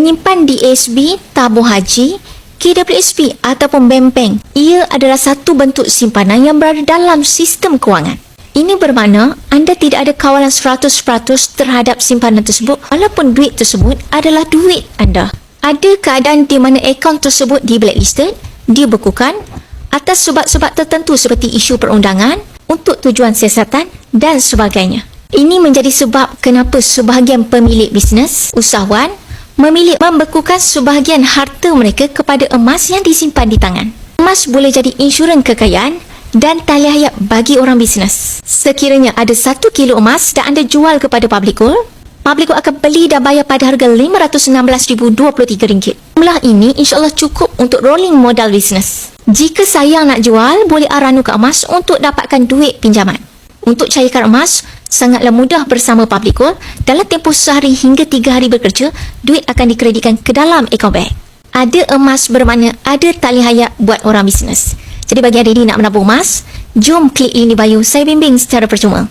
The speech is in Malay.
Menyimpan di ASB, tabung haji, KWSP ataupun bank, ia adalah satu bentuk simpanan yang berada dalam sistem kewangan. Ini bermakna anda tidak ada kawalan 100% terhadap simpanan tersebut walaupun duit tersebut adalah duit anda. Ada keadaan di mana akaun tersebut di blacklisted, dibekukan atas sebab-sebab tertentu seperti isu perundangan, untuk tujuan siasatan dan sebagainya. Ini menjadi sebab kenapa sebahagian pemilik bisnes, usahawan, memilih membekukan sebahagian harta mereka kepada emas yang disimpan di tangan. Emas boleh jadi insurans kekayaan dan tali hayat bagi orang bisnes. Sekiranya ada 1 kilo emas dan anda jual kepada Public Gold akan beli dan bayar pada harga RM516,023. Jumlah ini insyaAllah cukup untuk rolling modal bisnes. Jika sayang nak jual, boleh arah nukar emas untuk dapatkan duit pinjaman. Untuk cairkan emas, sangatlah mudah bersama Public Gold. Dalam tempoh sehari hingga 3 hari bekerja, duit akan dikreditkan ke dalam akaun bank. Ada emas bermakna ada tali hayat buat orang bisnes. Jadi bagi anda ini nak menabung emas, jom klik link di bio, saya bimbing secara percuma.